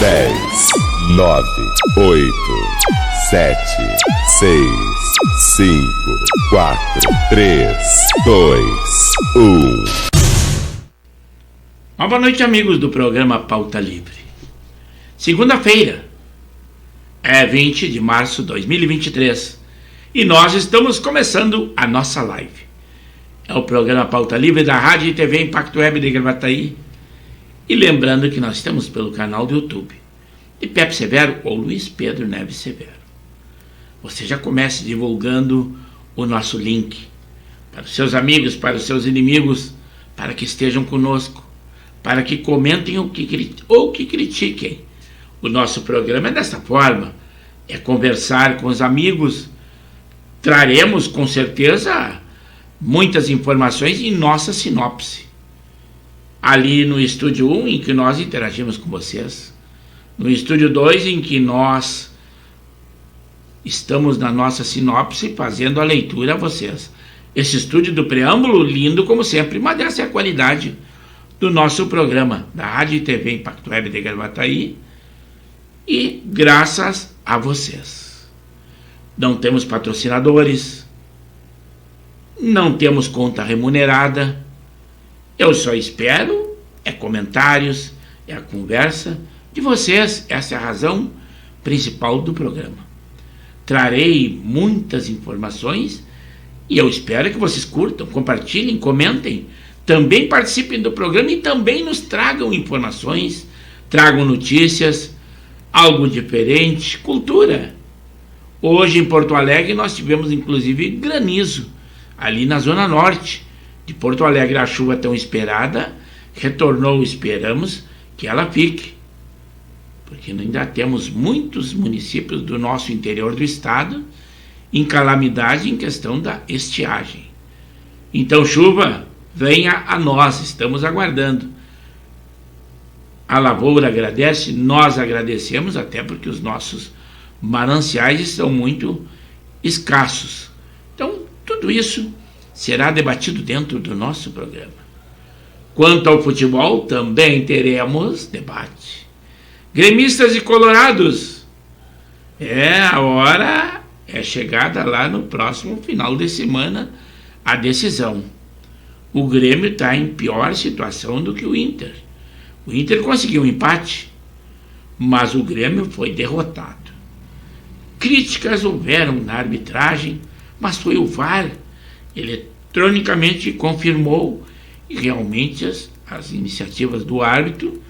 10, 9, 8, 7, 6, 5, 4, 3, 2, 1. Uma boa noite, amigos do programa Pauta Livre. Segunda-feira, 20 de março de 2023, e nós estamos começando a nossa live. É o programa Pauta Livre da Rádio e TV Impacto Web de Gravataí. E lembrando que nós estamos pelo canal do YouTube de Pepe Severo ou Luiz Pedro Neves Severo. Você já comece divulgando o nosso link para os seus amigos, para os seus inimigos, para que estejam conosco, para que comentem ou que critiquem. O nosso programa é dessa forma, é conversar com os amigos. Traremos com certeza muitas informações em nossa sinopse. Ali no Estúdio 1, em que nós interagimos com vocês. No Estúdio 2, em que nós estamos na nossa sinopse fazendo a leitura a vocês. Esse estúdio do preâmbulo, lindo como sempre, mas essa é a qualidade do nosso programa, da Rádio e TV Impacto Web de Gravataí, e graças a vocês. Não temos patrocinadores, não temos conta remunerada. Eu só espero comentários, a conversa de vocês. Essa é a razão principal do programa. Trarei muitas informações e eu espero que vocês curtam, compartilhem, comentem, também participem do programa e também nos tragam informações, tragam notícias, algo diferente, cultura. Hoje em Porto Alegre nós tivemos inclusive granizo, ali na Zona Norte de Porto Alegre. A chuva tão esperada retornou, esperamos que ela fique, porque ainda temos muitos municípios do nosso interior do estado em calamidade em questão da estiagem. Então, chuva, venha a nós, estamos aguardando. A lavoura agradece, nós agradecemos, até porque os nossos mananciais estão muito escassos. Então, tudo isso será debatido dentro do nosso programa. Quanto ao futebol, também teremos debate. Gremistas e colorados, a hora é chegada lá no próximo final de semana a decisão. O Grêmio está em pior situação do que o Inter. O Inter conseguiu um empate, mas o Grêmio foi derrotado. Críticas houveram na arbitragem, mas foi o VAR eletronicamente confirmou, e realmente as iniciativas do árbitro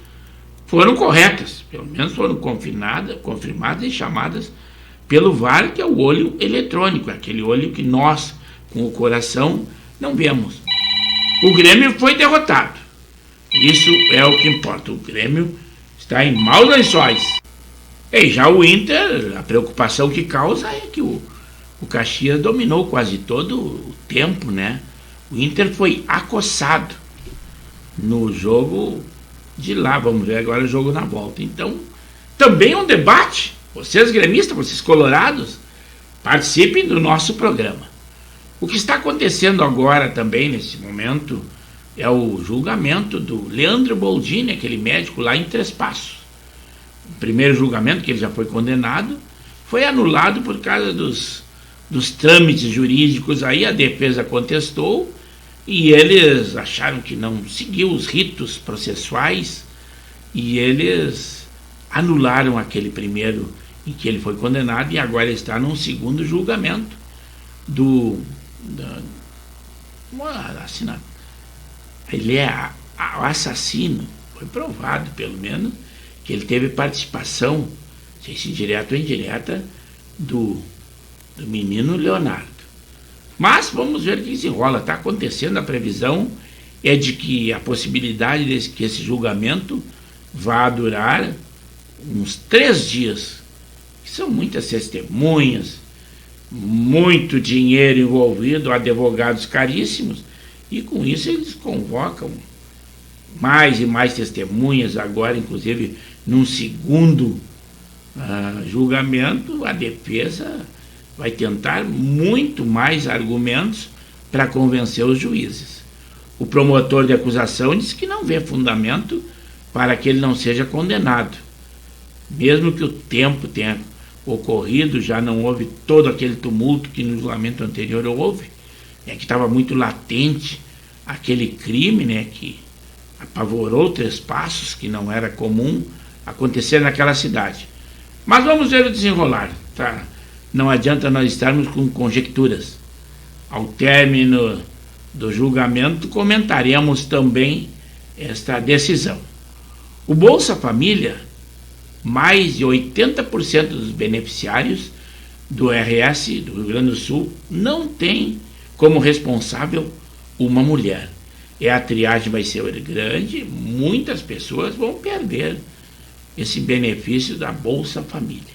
foram corretas, pelo menos foram confirmadas e chamadas pelo VAR, que é o olho eletrônico, aquele olho que nós, com o coração, não vemos. O Grêmio foi derrotado, isso é o que importa. O Grêmio está em maus lençóis. E já o Inter, a preocupação que causa é que o Caxias dominou quase todo o tempo, né? O Inter foi acossado no jogo de lá. Vamos ver agora o jogo na volta. Então, também é um debate. Vocês gremistas, vocês colorados, participem do nosso programa. O que está acontecendo agora também, nesse momento, é o julgamento do Leandro Boldini, aquele médico lá em Três Passos. O primeiro julgamento, que ele já foi condenado, foi anulado por causa dos trâmites jurídicos. Aí a defesa contestou e eles acharam que não seguiu os ritos processuais e eles anularam aquele primeiro em que ele foi condenado, e agora está num segundo julgamento ele é o assassino. Foi provado, pelo menos, que ele teve participação, não sei se direta ou indireta, do menino Leonardo. Mas vamos ver o que se rola. Está acontecendo, a previsão é de que a possibilidade de que esse julgamento vá durar uns 3 dias. São muitas testemunhas, muito dinheiro envolvido, advogados caríssimos, e com isso eles convocam mais e mais testemunhas. Agora, inclusive, num segundo julgamento, a defesa vai tentar muito mais argumentos para convencer os juízes. O promotor de acusação diz que não vê fundamento para que ele não seja condenado. mesmo que o tempo tenha ocorrido, já não houve todo aquele tumulto que no julgamento anterior houve, que estava muito latente aquele crime, que apavorou Três Passos, que não era comum acontecer naquela cidade. Mas vamos ver o desenrolar, tá? Não adianta nós estarmos com conjecturas. Ao término do julgamento, comentaremos também esta decisão. O Bolsa Família, mais de 80% dos beneficiários do RS do Rio Grande do Sul não tem como responsável uma mulher. A triagem vai ser grande, muitas pessoas vão perder esse benefício da Bolsa Família.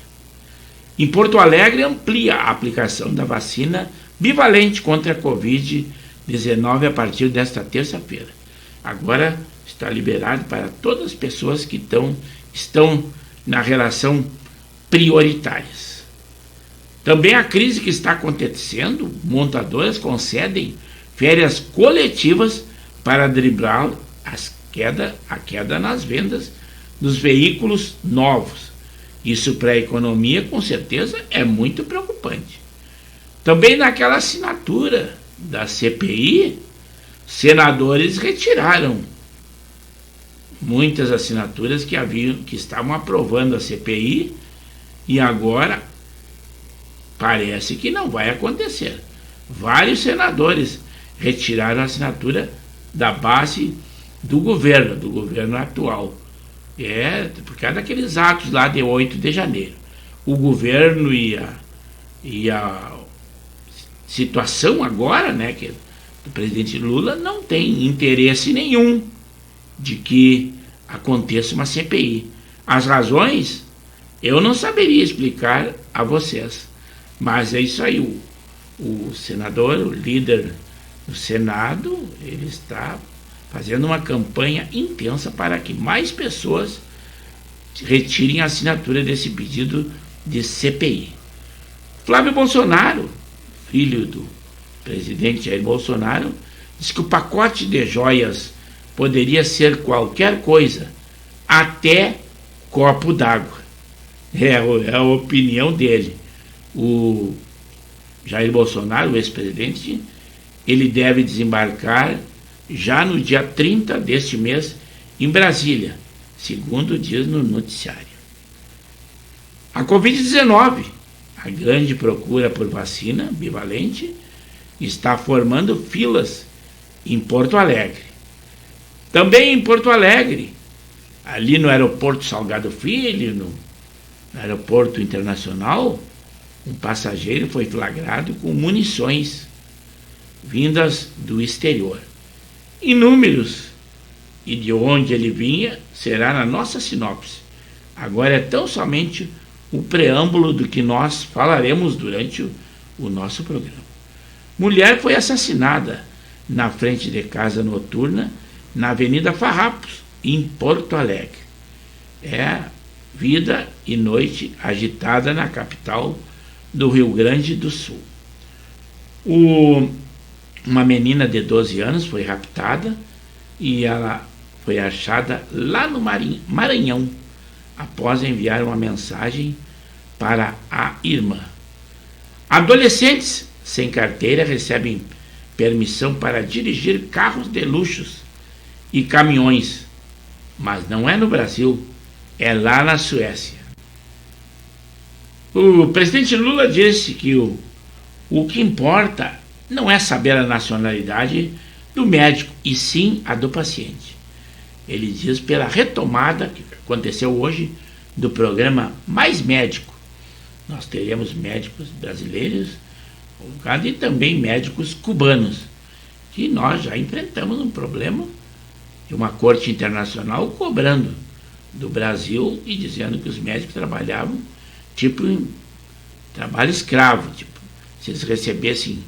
Em Porto Alegre, amplia a aplicação da vacina bivalente contra a Covid-19 a partir desta terça-feira. Agora está liberado para todas as pessoas que estão na relação prioritárias. Também a crise que está acontecendo, montadoras concedem férias coletivas para driblar a queda nas vendas dos veículos novos. Isso para a economia, com certeza, é muito preocupante. Também naquela assinatura da CPI, senadores retiraram muitas assinaturas que estavam aprovando a CPI e agora parece que não vai acontecer. Vários senadores retiraram a assinatura da base do governo atual. Por causa daqueles atos lá de 8 de janeiro. O governo e a situação agora, que do presidente Lula não tem interesse nenhum de que aconteça uma CPI. As razões eu não saberia explicar a vocês, mas é isso aí. O senador, o líder do Senado, ele está fazendo uma campanha intensa para que mais pessoas retirem a assinatura desse pedido de CPI. Flávio Bolsonaro, filho do presidente Jair Bolsonaro, disse que o pacote de joias poderia ser qualquer coisa, até copo d'água. É a opinião dele. O Jair Bolsonaro, o ex-presidente, ele deve desembarcar já no dia 30 deste mês em Brasília, segundo diz no noticiário. A Covid-19, a grande procura por vacina bivalente, está formando filas em Porto Alegre. Também em Porto Alegre, ali no aeroporto Salgado Filho, no aeroporto internacional, um passageiro foi flagrado com munições vindas do exterior. Inúmeros, e de onde ele vinha será na nossa sinopse. Agora é tão somente o preâmbulo do que nós falaremos durante o nosso programa. Mulher foi assassinada na frente de casa noturna na Avenida Farrapos, em Porto Alegre. É vida e noite agitada na capital do Rio Grande do Sul. Uma menina de 12 anos foi raptada e ela foi achada lá no Maranhão, após enviar uma mensagem para a irmã. Adolescentes sem carteira recebem permissão para dirigir carros de luxos e caminhões, mas não é no Brasil, é lá na Suécia. O presidente Lula disse que o que importa não é saber a nacionalidade do médico, e sim a do paciente. Ele diz pela retomada que aconteceu hoje do programa Mais Médico. Nós teremos médicos brasileiros e também médicos cubanos, que nós já enfrentamos um problema de uma corte internacional cobrando do Brasil e dizendo que os médicos trabalhavam tipo em trabalho escravo, se eles recebessem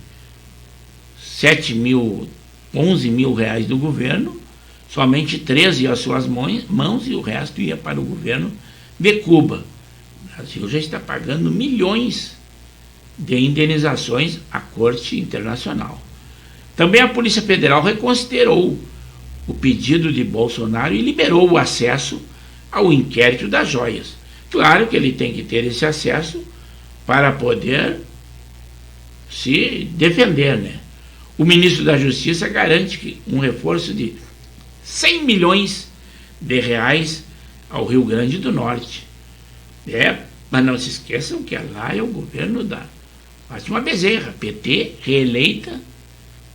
11 mil reais do governo, somente 13 iam às suas mãos e o resto ia para o governo de Cuba. O Brasil já está pagando milhões de indenizações à Corte Internacional. Também a Polícia Federal reconsiderou o pedido de Bolsonaro e liberou o acesso ao inquérito das joias. Claro que ele tem que ter esse acesso para poder se defender, né? O ministro da Justiça garante que um reforço de 100 milhões de reais ao Rio Grande do Norte. Mas não se esqueçam que lá é o governo da Fátima Bezerra, PT, reeleita,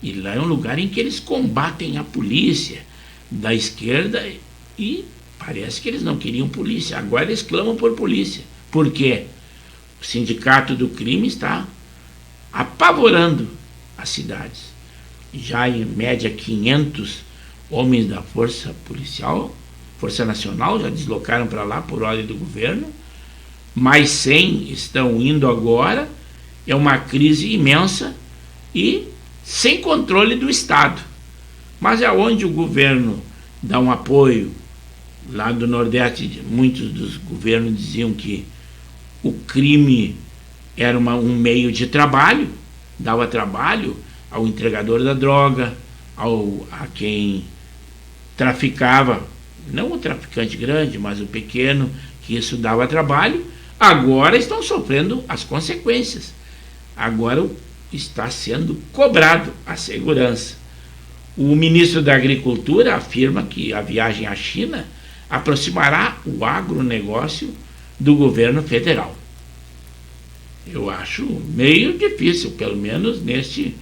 e lá é um lugar em que eles combatem a polícia da esquerda e parece que eles não queriam polícia. Agora eles clamam por polícia. Por quê? O sindicato do crime está apavorando as cidades. Já em média 500 homens da Força Policial, Força Nacional, já deslocaram para lá por ordem do governo. Mais 100 estão indo agora. É uma crise imensa e sem controle do Estado. Mas é onde o governo dá um apoio. Lá do Nordeste, muitos dos governos diziam que o crime era um meio de trabalho, dava trabalho ao entregador da droga, a quem traficava, não o traficante grande, mas o pequeno, que isso dava trabalho. Agora estão sofrendo as consequências. Agora está sendo cobrado a segurança. O ministro da Agricultura afirma que a viagem à China aproximará o agronegócio do governo federal. Eu acho meio difícil, pelo menos neste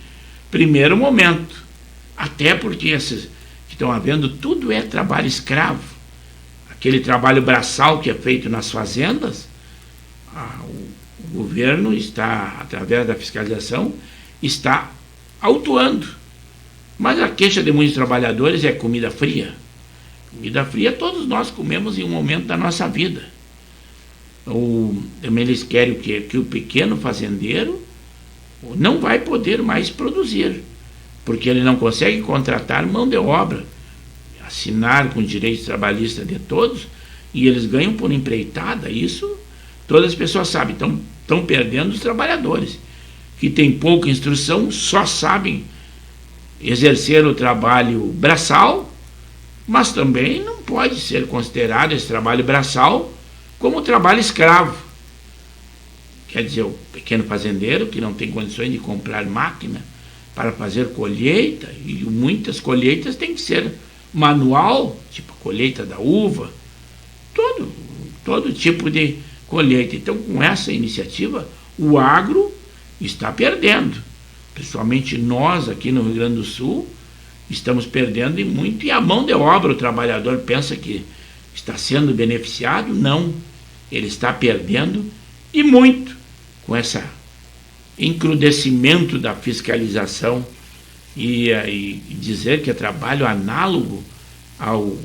primeiro momento. Até porque esses que estão havendo, tudo é trabalho escravo. Aquele trabalho braçal que é feito nas fazendas, o governo está, através da fiscalização, está autuando. Mas a queixa de muitos trabalhadores é comida fria. Comida fria todos nós comemos em um momento da nossa vida. Também eles querem que o pequeno fazendeiro não vai poder mais produzir, porque ele não consegue contratar mão de obra, assinar com direitos trabalhistas de todos, e eles ganham por empreitada. Isso todas as pessoas sabem. Estão perdendo os trabalhadores, que têm pouca instrução, só sabem exercer o trabalho braçal, mas também não pode ser considerado esse trabalho braçal como trabalho escravo. Quer dizer, o pequeno fazendeiro que não tem condições de comprar máquina para fazer colheita, e muitas colheitas têm que ser manual, tipo a colheita da uva, todo tipo de colheita. Então, com essa iniciativa, o agro está perdendo. Principalmente nós aqui no Rio Grande do Sul estamos perdendo e muito. E a mão de obra, o trabalhador pensa que está sendo beneficiado. Não, ele está perdendo e muito com esse encrudecimento da fiscalização e dizer que é trabalho análogo ao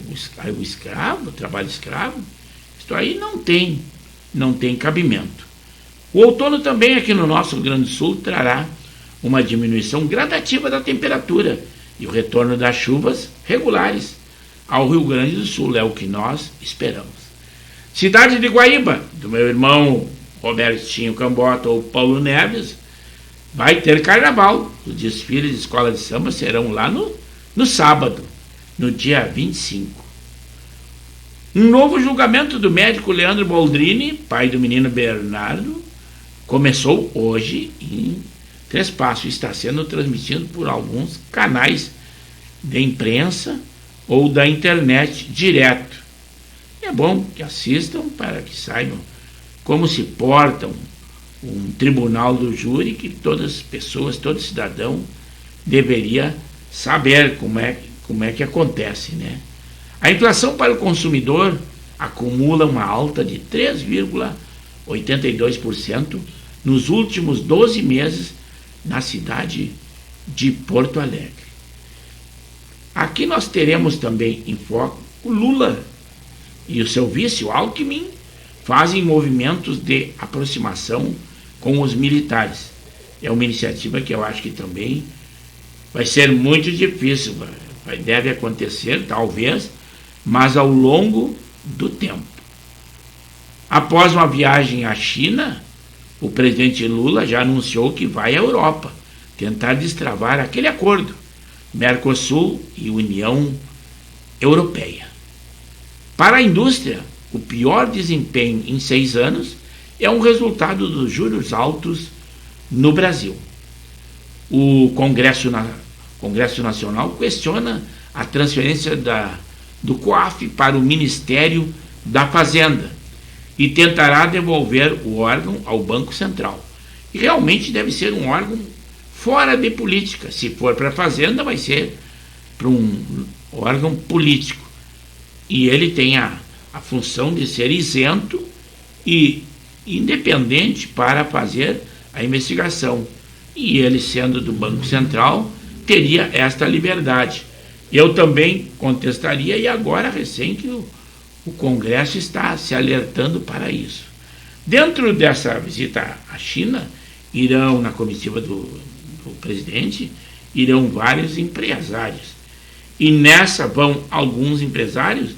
escravo, trabalho escravo. Isto aí não tem cabimento. O outono também aqui no nosso Rio Grande do Sul trará uma diminuição gradativa da temperatura e o retorno das chuvas regulares ao Rio Grande do Sul, é o que nós esperamos. Cidade de Guaíba, do meu irmão Robertinho Cambota ou Paulo Neves, vai ter carnaval. Os desfiles de escola de samba serão lá no sábado, no dia 25. Um novo julgamento do médico Leandro Boldrini, pai do menino Bernardo, começou hoje em Três Passos. Está sendo transmitido por alguns canais de imprensa ou da internet direto. É bom que assistam para que saibam como se portam um tribunal do júri, que todas as pessoas, todo cidadão deveria saber como é que acontece, né? A inflação para o consumidor acumula uma alta de 3,82% nos últimos 12 meses na cidade de Porto Alegre. Aqui nós teremos também em foco o Lula e o seu vice, o Alckmin, fazem movimentos de aproximação com os militares. É uma iniciativa que eu acho que também vai ser muito difícil, deve acontecer, talvez, mas ao longo do tempo. Após uma viagem à China, o presidente Lula já anunciou que vai à Europa tentar destravar aquele acordo Mercosul e União Europeia. Para a indústria, o pior desempenho em 6 anos é um resultado dos juros altos no Brasil. O Congresso Nacional questiona a transferência do COAF para o Ministério da Fazenda e tentará devolver o órgão ao Banco Central. E realmente deve ser um órgão fora de política. Se for para a Fazenda, vai ser para um órgão político. E ele tem a função de ser isento e independente para fazer a investigação. E ele, sendo do Banco Central, teria esta liberdade. Eu também contestaria, e agora, recém que o Congresso está se alertando para isso. Dentro dessa visita à China, irão, na comitiva do presidente, irão vários empresários. E nessa vão alguns empresários,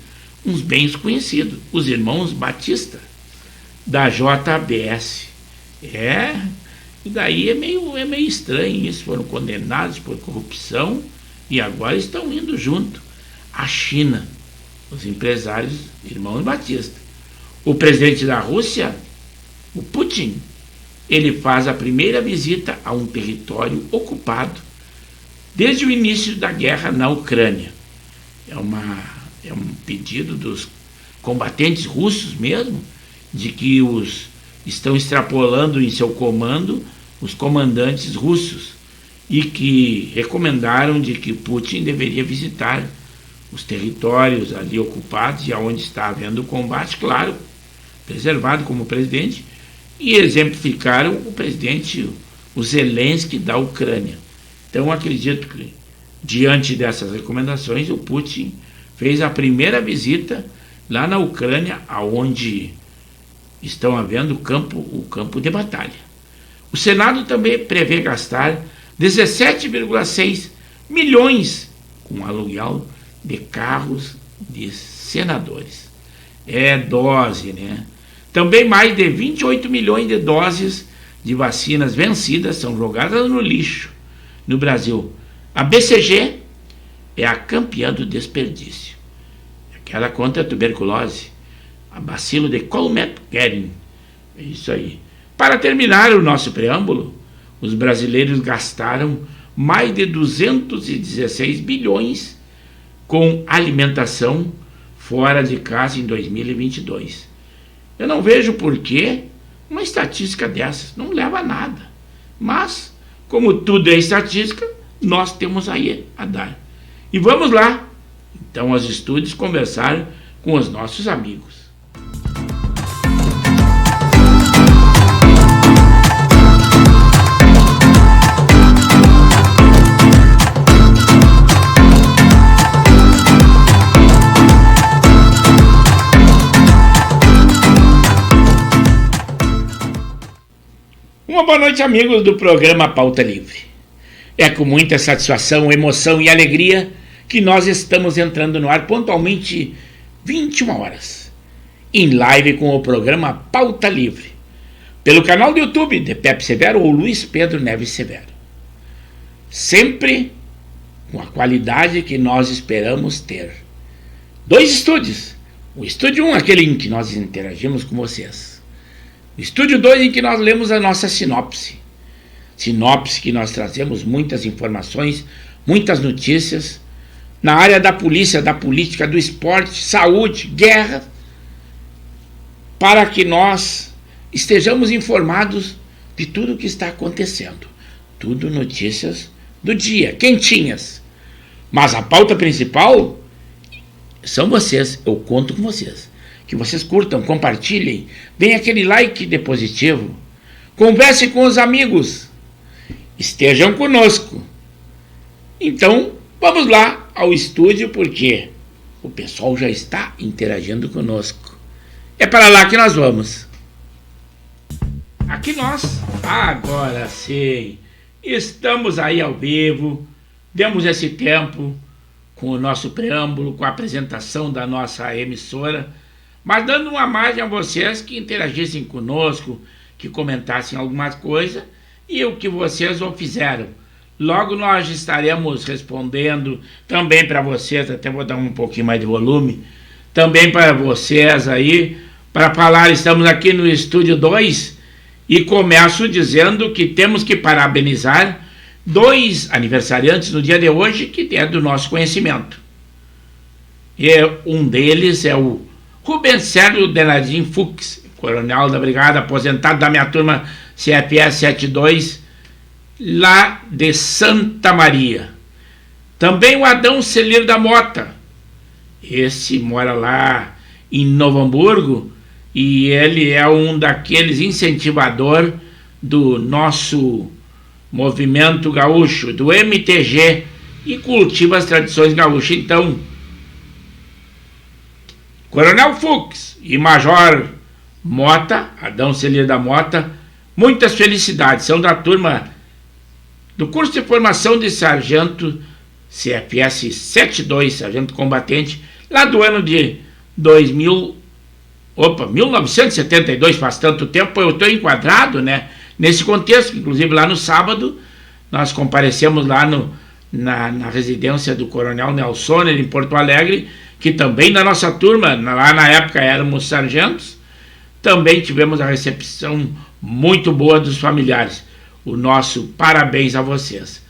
uns bem conhecidos, os irmãos Batista, da JBS. E daí é meio estranho isso, foram condenados por corrupção e agora estão indo junto à China, os empresários irmãos Batista. O presidente da Rússia, o Putin, ele faz a primeira visita a um território ocupado desde o início da guerra na Ucrânia. É um pedido dos combatentes russos mesmo, de que estão extrapolando em seu comando os comandantes russos e que recomendaram de que Putin deveria visitar os territórios ali ocupados e aonde está havendo combate, claro, preservado como presidente, e exemplificaram o presidente, o Zelensky da Ucrânia. Então acredito que, diante dessas recomendações, o Putin fez a primeira visita lá na Ucrânia, aonde estão havendo o campo de batalha. O Senado também prevê gastar 17,6 milhões com aluguel de carros de senadores. É dose, né? Também mais de 28 milhões de doses de vacinas vencidas são jogadas no lixo no Brasil. A BCG é a campeã do desperdício. Aquela contra a tuberculose, a bacilo de Colmet-Guerin. É isso aí. Para terminar o nosso preâmbulo, os brasileiros gastaram mais de 216 bilhões com alimentação fora de casa em 2022. Eu não vejo por que uma estatística dessas não leva a nada. Mas, como tudo é estatística, nós temos aí a dar. E vamos lá, então, aos estúdios conversar com os nossos amigos. Uma boa noite, amigos do programa Pauta Livre. É com muita satisfação, emoção e alegria que nós estamos entrando no ar pontualmente 21 horas, em live com o programa Pauta Livre, pelo canal do YouTube de Pepe Severo ou Luiz Pedro Neves Severo. Sempre com a qualidade que nós esperamos ter. 2 estúdios. O estúdio 1, aquele em que nós interagimos com vocês. O estúdio 2, em que nós lemos a nossa sinopse. Sinopse que nós trazemos muitas informações, muitas notícias, na área da polícia, da política, do esporte, saúde, guerra, para que nós estejamos informados de tudo o que está acontecendo. Tudo notícias do dia, quentinhas. Mas a pauta principal são vocês, eu conto com vocês. Que vocês curtam, compartilhem, deem aquele like de positivo, conversem com os amigos, estejam conosco. Então, vamos lá ao estúdio, porque o pessoal já está interagindo conosco. É para lá que nós vamos. Aqui nós, agora sim, estamos aí ao vivo, demos esse tempo com o nosso preâmbulo, com a apresentação da nossa emissora, mas dando uma margem a vocês que interagissem conosco, que comentassem alguma coisa, e o que vocês o fizeram. Logo nós estaremos respondendo também para vocês, até vou dar um pouquinho mais de volume, também para vocês aí, para falar. Estamos aqui no Estúdio 2 e começo dizendo que temos que parabenizar 2 aniversariantes no dia de hoje, que é do nosso conhecimento. E um deles é o Rubens Sérgio Denardim Fux, coronel da brigada, aposentado da minha turma CFS 72, lá de Santa Maria. Também o Adão Celir da Mota, esse mora lá em Novo Hamburgo, e ele é um daqueles incentivador do nosso movimento gaúcho, do MTG, e cultiva as tradições gaúchas. Então, Coronel Fux e Major Mota, Adão Celir da Mota, muitas felicidades. São da turma do curso de formação de sargento CFS 72, sargento combatente, lá do ano de 1972, faz tanto tempo. Eu estou enquadrado, né, nesse contexto. Inclusive lá no sábado nós comparecemos lá na residência do Coronel Nelson, em Porto Alegre, que também da nossa turma, lá na época éramos sargentos. Também tivemos a recepção muito boa dos familiares. O nosso parabéns a vocês.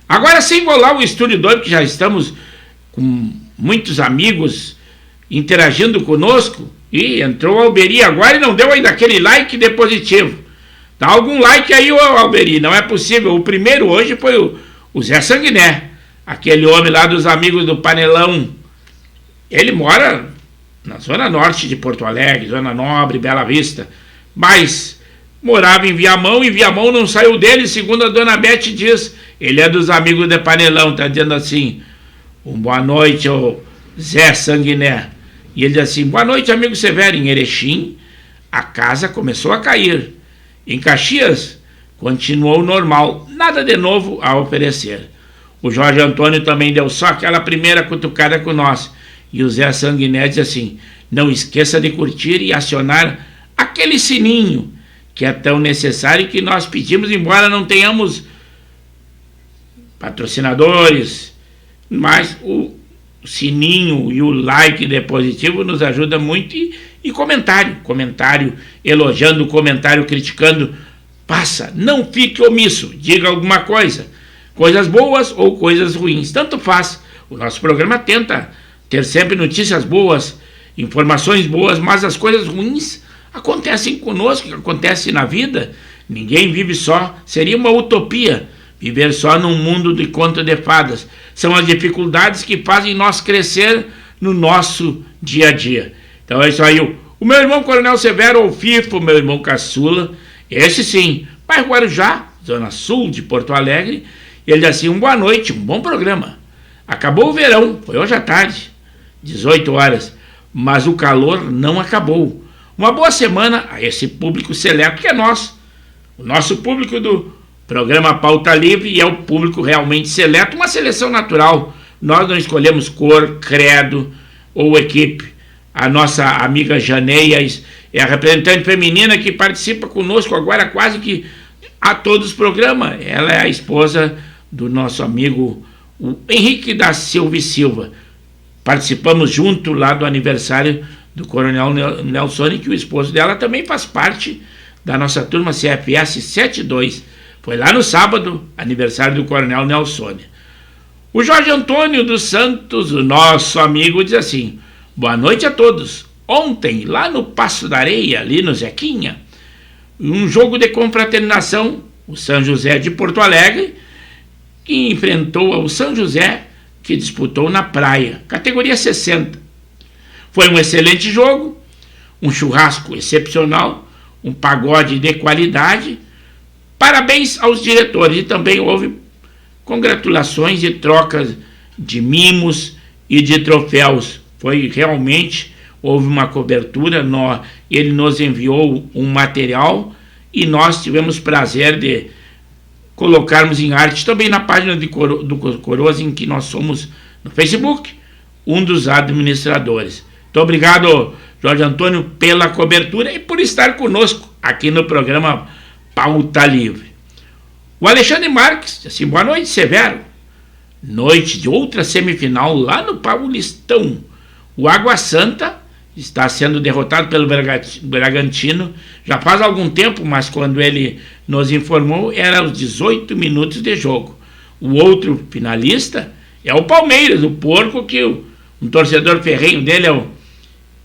Agora, sem engolar o Estúdio 2, porque já estamos com muitos amigos interagindo conosco, e entrou o Alberi agora e não deu ainda aquele like depositivo. Dá algum like aí, ô Alberi, não é possível. O primeiro hoje foi o Zé Sanguiné, aquele homem lá dos amigos do Panelão. Ele mora na zona norte de Porto Alegre, Zona Nobre, Bela Vista, mas morava em Viamão, e Viamão não saiu dele, segundo a dona Beth diz. Ele é dos amigos de Panelão, tá dizendo assim: boa noite, ô Zé Sanguiné. E ele diz assim: boa noite, amigo Severo. Em Erechim, a casa começou a cair. Em Caxias, continuou normal, nada de novo a oferecer. O Jorge Antônio também deu só aquela primeira cutucada com nós. E o Zé Sanguiné diz assim: não esqueça de curtir e acionar aquele sininho que é tão necessário, que nós pedimos, embora não tenhamos patrocinadores, mas o sininho e o like positivo nos ajuda muito. E comentário elogiando, comentário criticando, passa, não fique omisso, diga alguma coisa, coisas boas ou coisas ruins, tanto faz. O nosso programa tenta ter sempre notícias boas, informações boas, mas as coisas ruins acontecem conosco, acontecem na vida. Ninguém vive só, seria uma utopia viver só num mundo de conto de fadas. São as dificuldades que fazem nós crescer no nosso dia a dia. Então é isso aí. O meu irmão Coronel Severo, ou FIFO, meu irmão caçula, esse sim, bairro Guarujá, zona sul de Porto Alegre. Ele diz assim: boa noite, bom programa. Acabou o verão, foi hoje à tarde, 18 horas, mas o calor não acabou. Uma boa semana a esse público seleto que é nosso, o nosso público do programa Pauta Livre, e é o público realmente seleto, uma seleção natural. Nós não escolhemos cor, credo ou equipe. A nossa amiga Janeia é a representante feminina que participa conosco agora quase que a todos os programas. Ela é a esposa do nosso amigo o Henrique da Silva e Silva. Participamos junto lá do aniversário do Coronel Nelson, que o esposo dela também faz parte da nossa turma CFS 72. Foi lá no sábado, aniversário do Coronel Nelson. O Jorge Antônio dos Santos, o nosso amigo, diz assim: boa noite a todos. Ontem, lá no Passo da Areia, ali no Zequinha, um jogo de confraternização, o São José de Porto Alegre, que enfrentou o São José, que disputou na praia, categoria 60. Foi um excelente jogo, um churrasco excepcional, um pagode de qualidade. Parabéns aos diretores, e também houve congratulações e trocas de mimos e de troféus. Foi realmente, houve uma cobertura, ele nos enviou um material e nós tivemos prazer de colocarmos em arte também na página do Coroas, em que nós somos no Facebook, um dos administradores. Muito obrigado, Jorge Antônio, pela cobertura e por estar conosco aqui no programa Pauta Livre. O Alexandre Marques, assim: boa noite, Severo. Noite de outra semifinal lá no Paulistão. O Água Santa está sendo derrotado pelo Bragantino já faz algum tempo, mas quando ele nos informou era aos 18 minutos de jogo. O outro finalista é o Palmeiras, o porco, que um torcedor ferrenho dele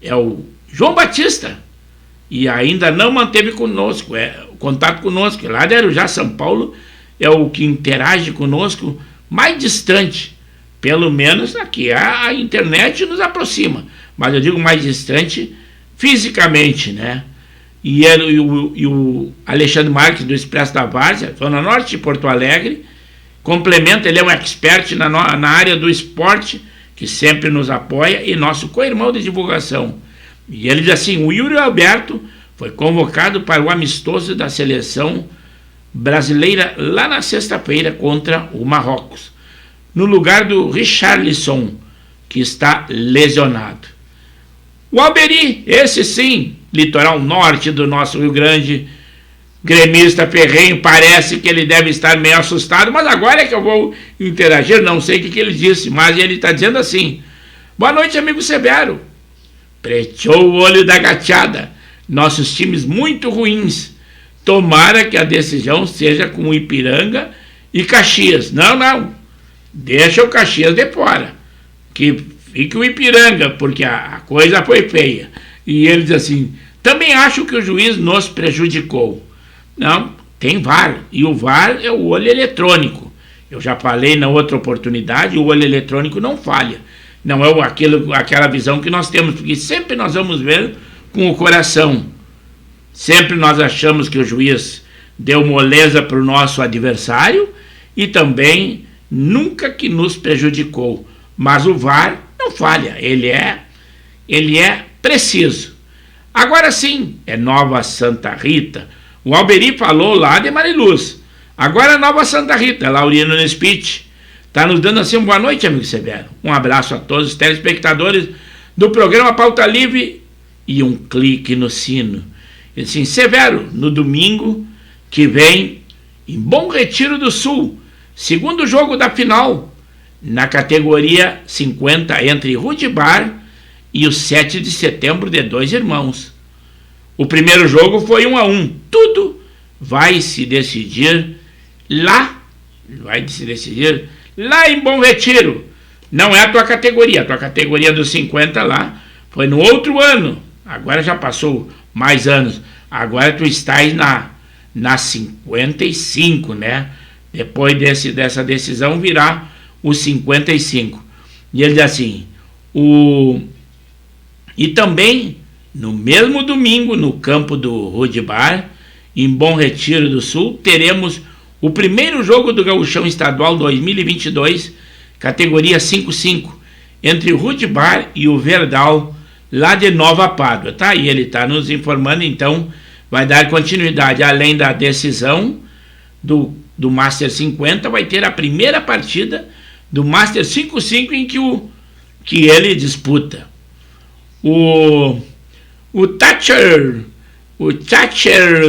é o João Batista, e ainda não manteve conosco, contato conosco. Lá de Arujá, São Paulo, é o que interage conosco mais distante. Pelo menos aqui a internet nos aproxima, mas eu digo mais distante fisicamente, né? E o Alexandre Marques, do Expresso da Várzea, Zona Norte de Porto Alegre, complementa, ele é um expert na área do esporte, que sempre nos apoia, e nosso co-irmão de divulgação. E ele diz assim: o Yuri Alberto foi convocado para o amistoso da seleção brasileira lá na sexta-feira contra o Marrocos, no lugar do Richarlison, que está lesionado. O Alberi, esse sim, litoral norte do nosso Rio Grande, gremista ferrenho, parece que ele deve estar meio assustado, mas agora é que eu vou interagir, não sei o que ele disse, mas ele está dizendo assim: boa noite, amigo Severo. Preteou o olho da gateada. Nossos times muito ruins. Tomara que a decisão seja com o Ipiranga e Caxias. Não. Deixa o Caxias de fora. Que fique o Ipiranga, porque a coisa foi feia. E ele diz assim: também acho que o juiz nos prejudicou. Não, tem VAR. E o VAR é o olho eletrônico. Eu já falei na outra oportunidade, o olho eletrônico não falha. Não é aquela visão que nós temos, porque sempre nós vamos ver com o coração. Sempre nós achamos que o juiz deu moleza para o nosso adversário e também nunca que nos prejudicou. Mas o VAR não falha, ele é preciso. Agora sim, é Nova Santa Rita. O Alberi falou lá de Mariluz. Agora é Nova Santa Rita, Laurino Nespit. Está nos dando assim uma boa noite, amigo Severo. Um abraço a todos os telespectadores do programa Pauta Livre e um clique no sino. E assim: Severo, no domingo que vem, em Bom Retiro do Sul, segundo jogo da final, na categoria 50, entre Rudibar e o 7 de setembro de Dois Irmãos. O primeiro jogo foi 1-1. Tudo vai se decidir lá. Lá em Bom Retiro. Não é a tua categoria dos 50 lá foi no outro ano. Agora já passou mais anos. Agora tu estás na 55, né? Depois dessa decisão virá o 55. E ele diz assim: e também no mesmo domingo, no campo do Rudibar, em Bom Retiro do Sul, teremos o primeiro jogo do Gauchão Estadual 2022, categoria 5-5, entre o Rudibar e o Verdal, lá de Nova Pádua, tá? E ele está nos informando, então vai dar continuidade. Além da decisão do Master 50, vai ter a primeira partida do Master 5-5 em que ele disputa. O Thatcher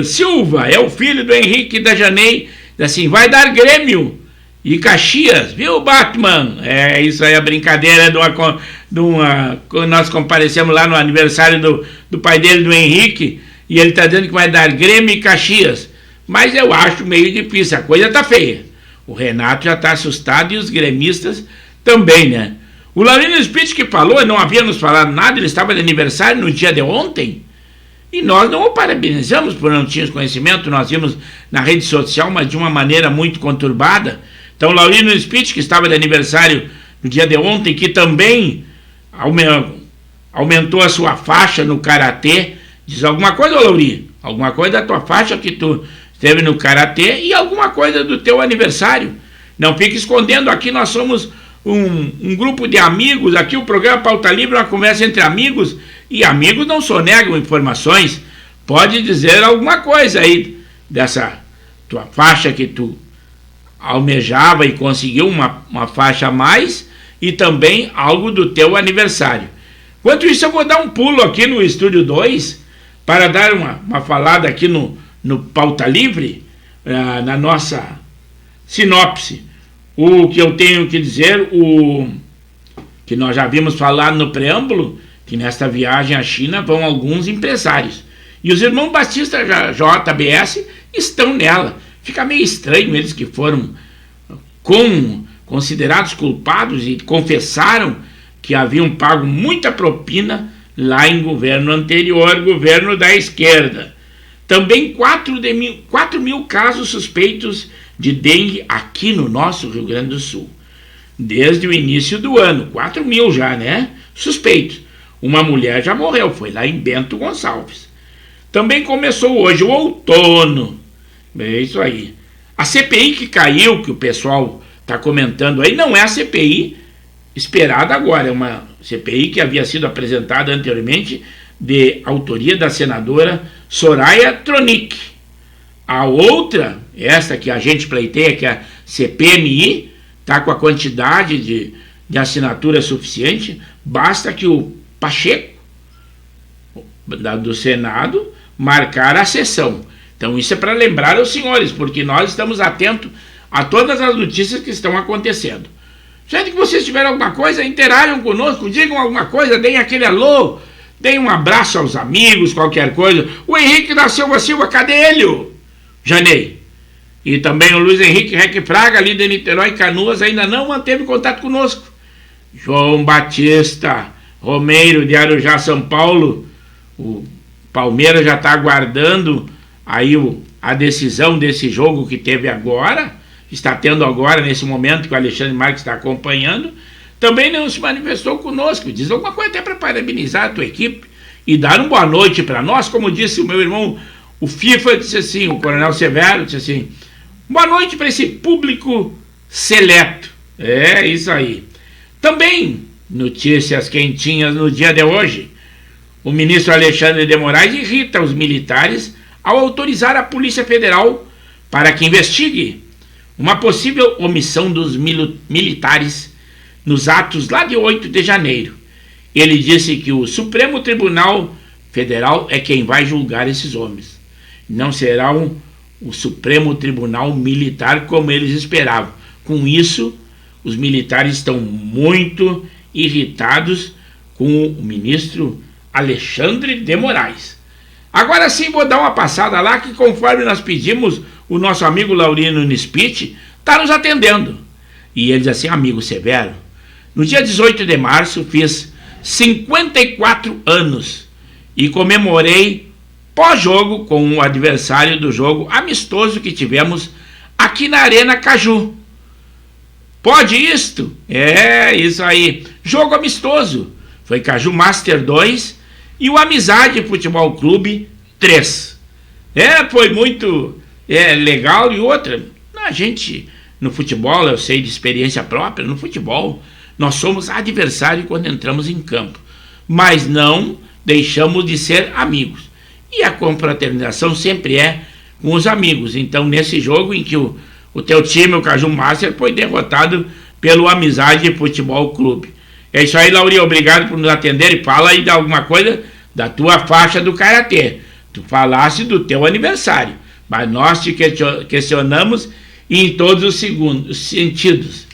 Silva é o filho do Henrique da Janei. Assim, vai dar Grêmio e Caxias, viu, Batman? É isso aí, a brincadeira quando nós comparecemos lá no aniversário do pai dele, do Henrique, e ele está dizendo que vai dar Grêmio e Caxias. Mas eu acho meio difícil, a coisa tá feia. O Renato já está assustado e os gremistas também, né? O Laurino Spitz que falou, não havia nos falado nada, ele estava de aniversário no dia de ontem. E nós não o parabenizamos por não termos conhecimento, nós vimos na rede social, mas de uma maneira muito conturbada. Então, Laurino Spitz, que estava de aniversário no dia de ontem, que também aumentou a sua faixa no Karatê. Diz alguma coisa, Lauri? Alguma coisa da tua faixa que tu esteve no Karatê e alguma coisa do teu aniversário. Não fique escondendo, aqui nós somos um grupo de amigos, aqui o programa Pauta Livre é uma conversa entre amigos, e amigos não sonegam informações. Pode dizer alguma coisa aí dessa tua faixa que tu almejava e conseguiu uma faixa a mais, e também algo do teu aniversário. Enquanto isso, eu vou dar um pulo aqui no Estúdio 2 para dar uma falada aqui no Pauta Livre, na nossa sinopse. O que eu tenho que dizer, que nós já vimos falar no preâmbulo, que nesta viagem à China vão alguns empresários. E os irmãos Batista JBS estão nela. Fica meio estranho eles que foram considerados culpados e confessaram que haviam pago muita propina lá em governo anterior, governo da esquerda. Também 4 mil casos suspeitos de dengue aqui no nosso Rio Grande do Sul. Desde o início do ano, 4 mil já, né? Suspeitos. Uma mulher já morreu, foi lá em Bento Gonçalves. Também começou hoje o outono. É isso aí. A CPI que caiu, que o pessoal está comentando aí, não é a CPI esperada agora. É uma CPI que havia sido apresentada anteriormente de autoria da senadora Soraya Tronic. A outra, esta que a gente pleiteia, que é a CPMI, está com a quantidade de assinatura suficiente. Basta que o Pacheco, do Senado, marcar a sessão. Então isso é para lembrar aos senhores, porque nós estamos atentos a todas as notícias que estão acontecendo. Gente, que vocês tiverem alguma coisa, interajam conosco, digam alguma coisa, deem aquele alô, deem um abraço aos amigos, qualquer coisa. O Henrique da Silva, cadê ele? Janei. E também o Luiz Henrique Reque Fraga, ali de Niterói, Canoas, ainda não manteve contato conosco. João Batista Romeiro, de Arujá, São Paulo. O Palmeiras já está aguardando aí a decisão desse jogo que teve agora, está tendo agora, nesse momento que o Alexandre Marques está acompanhando. Também não se manifestou conosco. Diz alguma coisa até para parabenizar a tua equipe e dar uma boa noite para nós. Como disse o meu irmão, o FIFA, disse assim, o Coronel Severo disse assim: boa noite para esse público seleto. É isso aí. Também notícias quentinhas no dia de hoje. O ministro Alexandre de Moraes irrita os militares ao autorizar a Polícia Federal para que investigue uma possível omissão dos militares nos atos lá de 8 de janeiro. Ele disse que o Supremo Tribunal Federal é quem vai julgar esses homens. Não será o Supremo Tribunal Militar como eles esperavam. Com isso, os militares estão muito irritados com o ministro Alexandre de Moraes. Agora sim vou dar uma passada lá, que conforme nós pedimos, o nosso amigo Laurino Nispit está nos atendendo. E ele diz assim: amigo Severo, no dia 18 de março fiz 54 anos e comemorei pós-jogo com o adversário do jogo amistoso que tivemos aqui na Arena Caju. Pode isto? É, isso aí. Jogo amistoso. Foi Caju Master 2 e o Amizade Futebol Clube 3. Foi muito legal. E outra, a gente, no futebol, eu sei de experiência própria, no futebol, nós somos adversários quando entramos em campo. Mas não deixamos de ser amigos. E a confraternização sempre é com os amigos. Então, nesse jogo em que o teu time, o Caju Master, foi derrotado pelo Amizade Futebol Clube. É isso aí, Laurinha, obrigado por nos atender. E fala aí de alguma coisa da tua faixa do Karatê. Tu falaste do teu aniversário, mas nós te questionamos em todos os sentidos.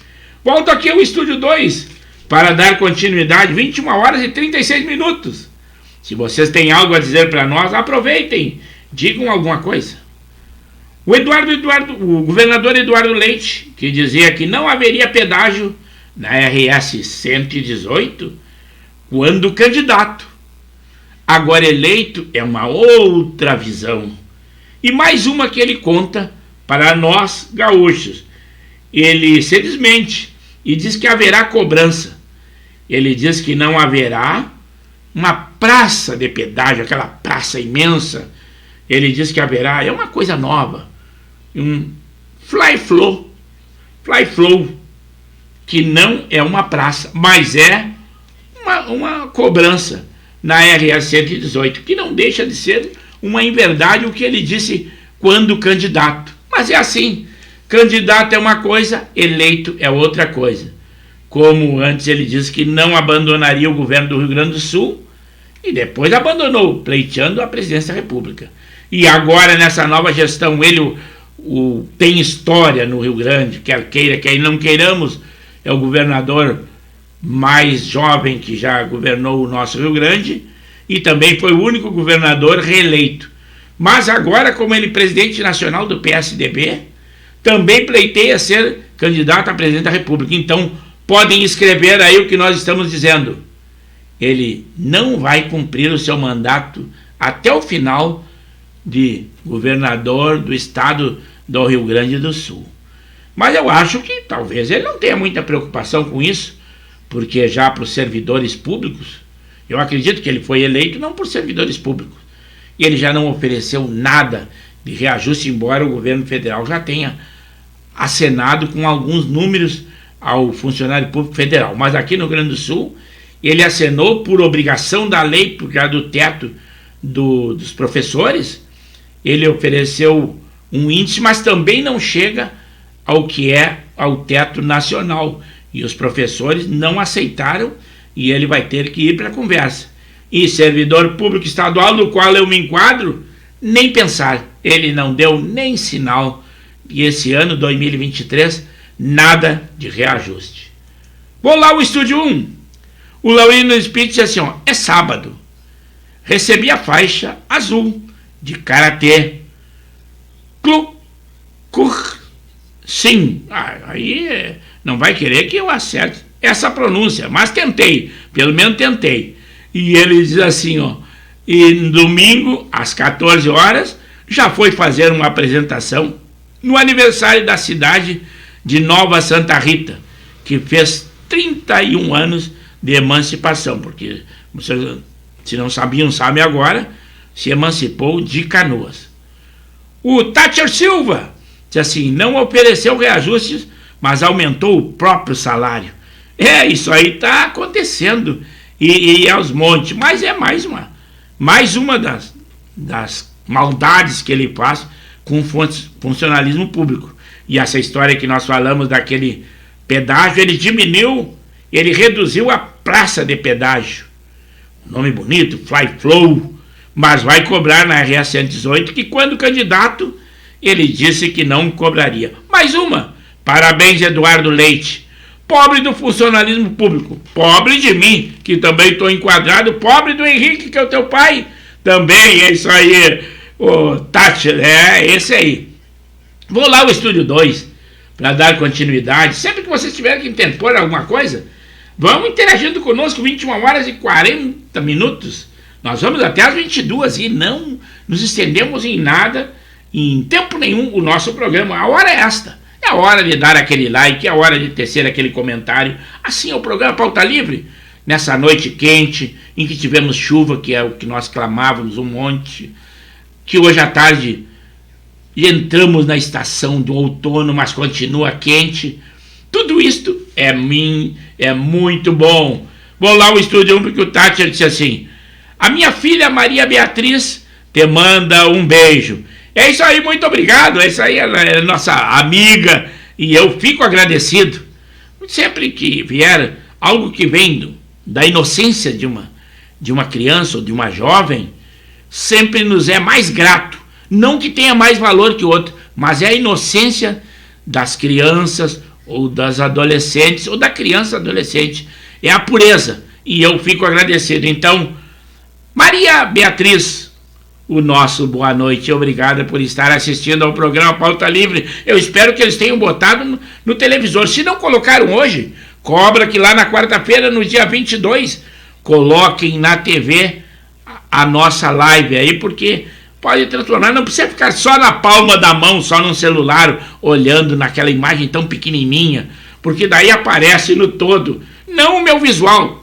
Volto aqui ao Estúdio 2 para dar continuidade, 21 horas e 36 minutos. Se vocês têm algo a dizer para nós, aproveitem, digam alguma coisa. O governador Eduardo Leite, que dizia que não haveria pedágio na RS 118 quando candidato. Agora eleito é uma outra visão. E mais uma que ele conta para nós gaúchos. Ele se desmente e diz que haverá cobrança. Ele diz que não haverá uma praça de pedágio, aquela praça imensa. Ele diz que haverá, é uma coisa nova, um fly-flow, que não é uma praça, mas é uma cobrança na RS 118, que não deixa de ser uma inverdade o que ele disse quando candidato. Mas é assim, candidato é uma coisa, eleito é outra coisa. Como antes ele disse que não abandonaria o governo do Rio Grande do Sul, e depois abandonou, pleiteando a presidência da República. E agora, nessa nova gestão, ele tem história no Rio Grande, quer queira, quer não queiramos, é o governador mais jovem que já governou o nosso Rio Grande e também foi o único governador reeleito. Mas agora, como ele é presidente nacional do PSDB, também pleiteia ser candidato a presidente da República. Então, podem escrever aí o que nós estamos dizendo. Ele não vai cumprir o seu mandato até o final de governador do estado do Rio Grande do Sul. Mas eu acho que talvez ele não tenha muita preocupação com isso, porque já para os servidores públicos, eu acredito que ele foi eleito não por servidores públicos, e ele já não ofereceu nada de reajuste, embora o governo federal já tenha acenado com alguns números ao funcionário público federal. Mas aqui no Rio Grande do Sul, ele acenou por obrigação da lei, por causa do teto dos professores, ele ofereceu um índice, mas também não chega ao que é ao teto nacional. E os professores não aceitaram e ele vai ter que ir para a conversa. E servidor público estadual, no qual eu me enquadro, nem pensar. Ele não deu nem sinal. E esse ano, 2023, nada de reajuste. Vou lá ao estúdio 1. O Laurino Spitz disse assim, ó, é sábado. Recebi a faixa azul de karatê. Sim, aí não vai querer que eu acerte essa pronúncia, mas tentei, pelo menos tentei. E ele diz assim, ó, e no domingo, às 14 horas, já foi fazer uma apresentação no aniversário da cidade de Nova Santa Rita, que fez 31 anos de emancipação, porque, se não sabiam, sabem agora, se emancipou de Canoas. O Thatcher Silva disse assim, não ofereceu reajustes, mas aumentou o próprio salário. Isso aí está acontecendo, e aos montes, mas é mais uma das maldades que ele faz com o funcionalismo público. E essa história que nós falamos daquele pedágio, ele diminuiu, ele reduziu a praça de pedágio. Nome bonito, Fly Flow, mas vai cobrar na RS 118, que quando candidato, ele disse que não cobraria. Mais uma, parabéns Eduardo Leite, pobre do funcionalismo público, pobre de mim, que também estou enquadrado, pobre do Henrique, que é o teu pai, também é isso aí, o Thatcher, esse aí. Vou lá ao estúdio 2, para dar continuidade, sempre que vocês tiverem que interpor alguma coisa, vão interagindo conosco, 21 horas e 40 minutos, nós vamos até as 22 e não nos estendemos em nada, em tempo nenhum, o nosso programa. A hora é esta, é a hora de dar aquele like, é a hora de tecer aquele comentário. Assim é o programa Pauta Livre, nessa noite quente, em que tivemos chuva, que é o que nós clamávamos um monte, que hoje à tarde entramos na estação do outono, mas continua quente. Tudo isto é muito bom. Vou lá ao estúdio 1, porque o Thatcher disse assim, a minha filha Maria Beatriz te manda um beijo. É isso aí, muito obrigado. É isso aí, ela é nossa amiga e eu fico agradecido. Sempre que vier algo que vem da inocência de uma criança ou de uma jovem, sempre nos é mais grato. Não que tenha mais valor que o outro, mas é a inocência das crianças ou das adolescentes, ou da criança adolescente. É a pureza. E eu fico agradecido. Então, Maria Beatriz, o nosso boa noite, obrigada por estar assistindo ao programa Pauta Livre. Eu espero que eles tenham botado no televisor. Se não colocaram hoje, cobra que lá na quarta-feira, no dia 22, coloquem na TV a nossa live aí, porque pode transformar, não precisa ficar só na palma da mão, só no celular, olhando naquela imagem tão pequenininha, porque daí aparece no todo. Não o meu visual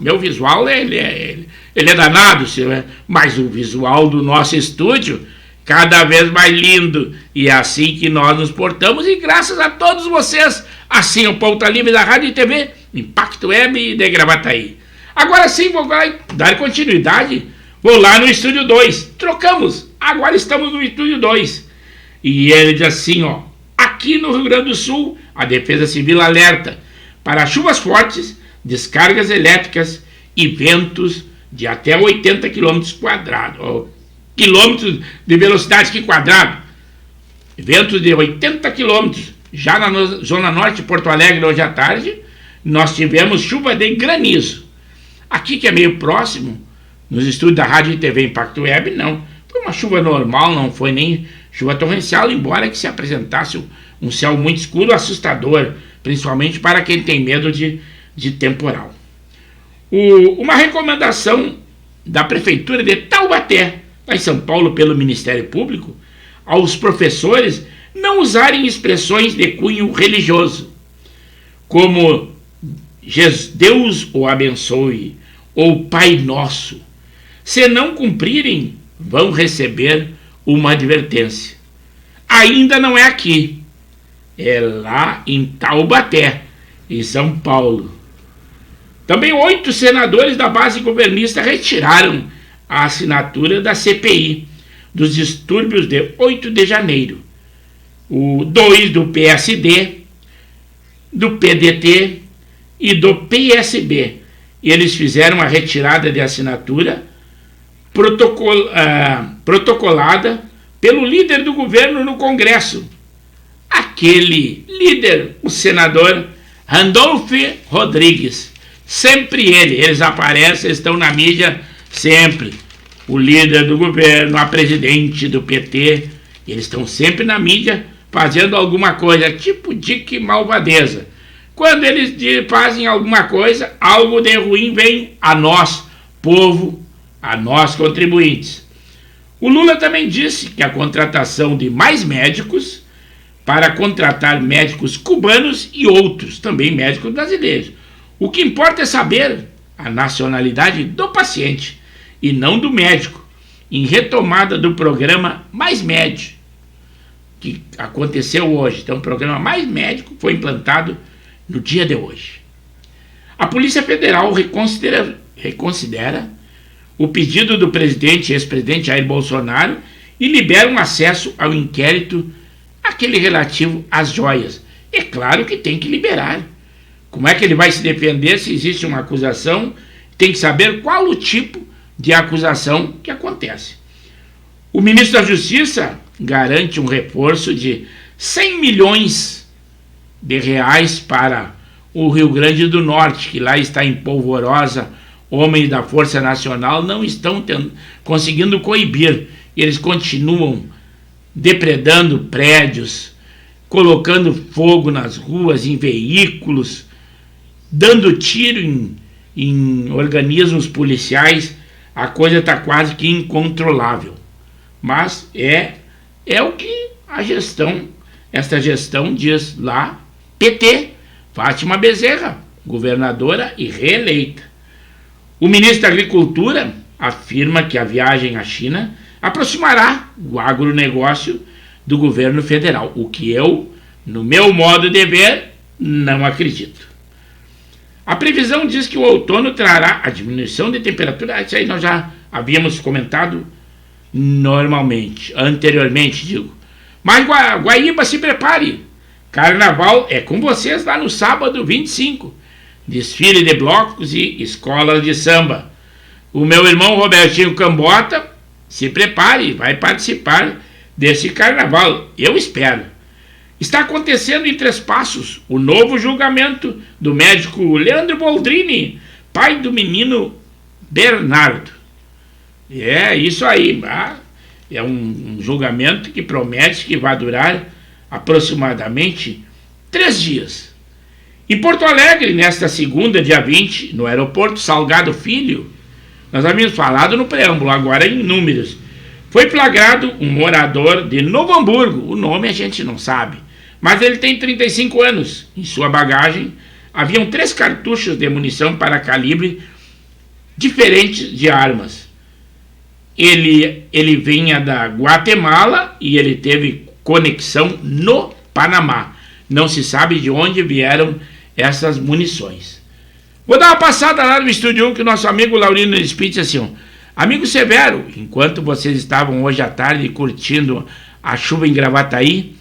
ele é danado, mas o visual do nosso estúdio cada vez mais lindo, e é assim que nós nos portamos, e graças a todos vocês, assim o Pauta Livre da Rádio e TV, Impacto Web de Gravataí. Agora sim, vou dar continuidade, vou lá no estúdio 2, trocamos, agora estamos no estúdio 2, e ele diz assim, ó, aqui no Rio Grande do Sul, a Defesa Civil alerta para chuvas fortes, descargas elétricas e ventos de até 80 km quadrados, quilômetros de velocidade que quadrado, ventos de 80 km, já na Zona Norte de Porto Alegre hoje à tarde, nós tivemos chuva de granizo. Aqui, que é meio próximo, nos estúdios da Rádio e TV Impacto Web, não. Foi uma chuva normal, não foi nem chuva torrencial, embora que se apresentasse um céu muito escuro, assustador, principalmente para quem tem medo de temporal. Uma recomendação da Prefeitura de Taubaté, lá em São Paulo, pelo Ministério Público, aos professores não usarem expressões de cunho religioso, como Deus o abençoe ou Pai Nosso. Se não cumprirem, vão receber uma advertência. Ainda não é aqui, é lá em Taubaté, em São Paulo. Também 8 senadores da base governista retiraram a assinatura da CPI dos distúrbios de 8 de janeiro. 2 do PSD, do PDT e do PSB. Eles fizeram a retirada de assinatura protocolada pelo líder do governo no Congresso. Aquele líder, o senador Randolfo Rodrigues. Sempre eles aparecem, estão na mídia sempre. O líder do governo, a presidente do PT, eles estão sempre na mídia fazendo alguma coisa, tipo Dick Malvadeza. Quando eles fazem alguma coisa, algo de ruim vem a nós, povo, a nós contribuintes. O Lula também disse que a contratação de mais médicos para contratar médicos cubanos e outros, também médicos brasileiros. O que importa é saber a nacionalidade do paciente e não do médico, em retomada do programa Mais Médio, que aconteceu hoje. Então, o programa Mais Médico foi implantado no dia de hoje. A Polícia Federal reconsidera o pedido do presidente e ex-presidente Jair Bolsonaro e libera um acesso ao inquérito, aquele relativo às joias. É claro que tem que liberar. Como é que ele vai se defender se existe uma acusação? Tem que saber qual o tipo de acusação que acontece. O ministro da Justiça garante um reforço de 100 milhões de reais para o Rio Grande do Norte, que lá está em polvorosa. Homens da Força Nacional não estão conseguindo coibir. Eles continuam depredando prédios, colocando fogo nas ruas, em veículos, dando tiro em organismos policiais. A coisa está quase que incontrolável. Mas é o que esta gestão diz lá. PT, Fátima Bezerra, governadora e reeleita. O ministro da Agricultura afirma que a viagem à China aproximará o agronegócio do governo federal, o que eu, no meu modo de ver, não acredito. A previsão diz que o outono trará a diminuição de temperatura. Isso aí nós já havíamos comentado anteriormente, digo. Mas Guaíba, se prepare. Carnaval é com vocês lá no sábado 25. Desfile de blocos e escolas de samba. O meu irmão Robertinho Cambota, se prepare, vai participar desse carnaval. Eu espero. Está acontecendo em Três Passos o novo julgamento do médico Leandro Boldrini, pai do menino Bernardo. É isso aí. É um julgamento que promete que vai durar aproximadamente 3 dias. Em Porto Alegre, nesta segunda, dia 20, no aeroporto Salgado Filho, nós havíamos falado no preâmbulo, agora em números, foi flagrado um morador de Novo Hamburgo. O nome a gente não sabe, mas ele tem 35 anos. Em sua bagagem haviam 3 cartuchos de munição para calibre diferentes de armas. Ele vinha da Guatemala e ele teve conexão no Panamá. Não se sabe de onde vieram essas munições. Vou dar uma passada lá no Estúdio 1, que o nosso amigo Laurino Spitz disse assim: amigo Severo, enquanto vocês estavam hoje à tarde curtindo a chuva em Gravataí,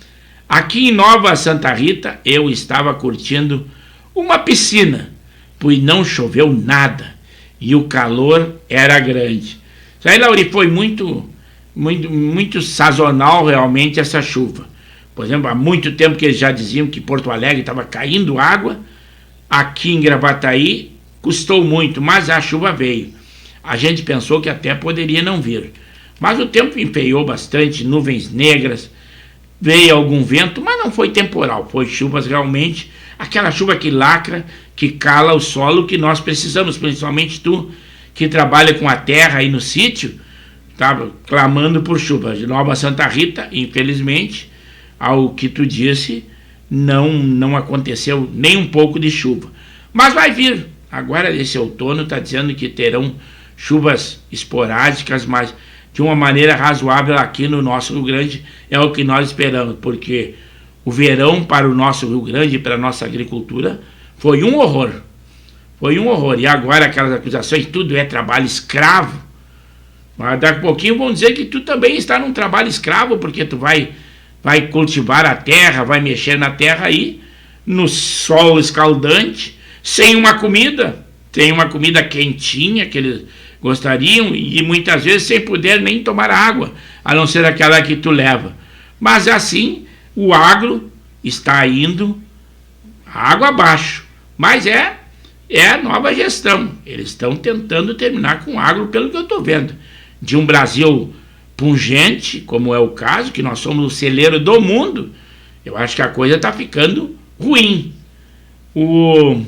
aqui em Nova Santa Rita eu estava curtindo uma piscina, pois não choveu nada e o calor era grande. Isso aí, Lauri, foi muito sazonal realmente essa chuva. Por exemplo, há muito tempo que eles já diziam que Porto Alegre estava caindo água, aqui em Gravataí custou muito, mas a chuva veio. A gente pensou que até poderia não vir. Mas o tempo empenhou bastante, nuvens negras, veio algum vento, mas não foi temporal, foi chuvas realmente, aquela chuva que lacra, que cala o solo que nós precisamos, principalmente tu que trabalha com a terra aí no sítio, estava clamando por chuva. De Nova Santa Rita, infelizmente, ao que tu disse, não aconteceu nem um pouco de chuva. Mas vai vir. Agora, esse outono, está dizendo que terão chuvas esporádicas, mas de uma maneira razoável aqui no nosso Rio Grande, é o que nós esperamos, porque o verão para o nosso Rio Grande e para a nossa agricultura foi um horror. Foi um horror. E agora aquelas acusações, tudo é trabalho escravo. Mas daqui a pouquinho vão dizer que tu também está num trabalho escravo, porque tu vai cultivar a terra, vai mexer na terra aí, no sol escaldante, sem uma comida quentinha que eles gostariam, e muitas vezes sem poder nem tomar água, a não ser aquela que tu leva. Mas assim, o agro está indo água abaixo. Mas é a nova gestão. Eles estão tentando terminar com o agro, pelo que eu estou vendo. De um Brasil pungente, como é o caso, que nós somos o celeiro do mundo, eu acho que a coisa está ficando ruim. O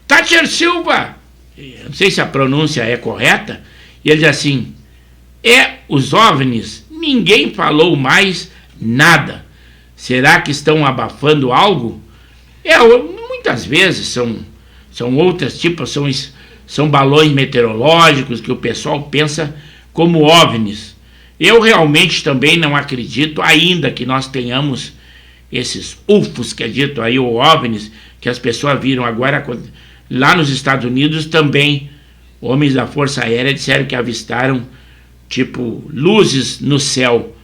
Thatcher Silva, não sei se a pronúncia é correta, e ele diz assim: os OVNIs, ninguém falou mais nada. Será que estão abafando algo? Muitas vezes são outros tipos, são balões meteorológicos que o pessoal pensa como OVNIs. Eu realmente também não acredito, ainda que nós tenhamos esses UFOs, que é dito aí, ou OVNIs, que as pessoas viram agora. Lá nos Estados Unidos também, homens da Força Aérea disseram que avistaram, tipo, luzes no céu.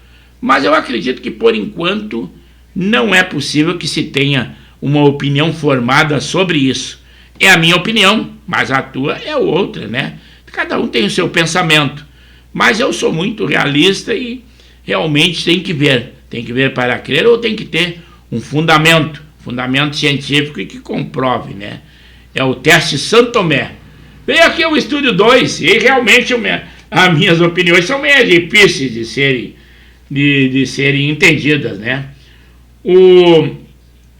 Mas eu acredito que, por enquanto, não é possível que se tenha uma opinião formada sobre isso. É a minha opinião, mas a tua é outra, né? Cada um tem o seu pensamento. Mas eu sou muito realista e realmente tem que ver para crer, ou tem que ter um fundamento científico e que comprove, né? É o teste Santo Tomé. Veio aqui o Estúdio 2 e realmente as minhas opiniões são meio difíceis de serem entendidas, né? O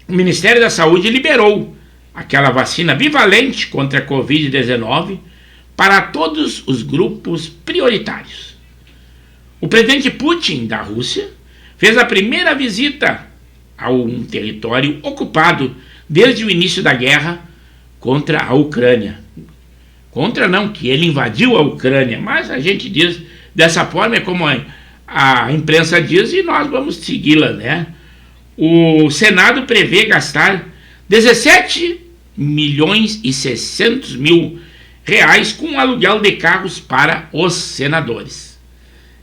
Ministério da Saúde liberou aquela vacina bivalente contra a Covid-19 para todos os grupos prioritários. O presidente Putin, da Rússia, fez a primeira visita a um território ocupado desde o início da guerra contra a Ucrânia. Contra não, que ele invadiu a Ucrânia, mas a gente diz dessa forma, é como a imprensa diz, e nós vamos segui-la, né? O Senado prevê gastar 17 milhões e 600 mil reais com aluguel de carros para os senadores.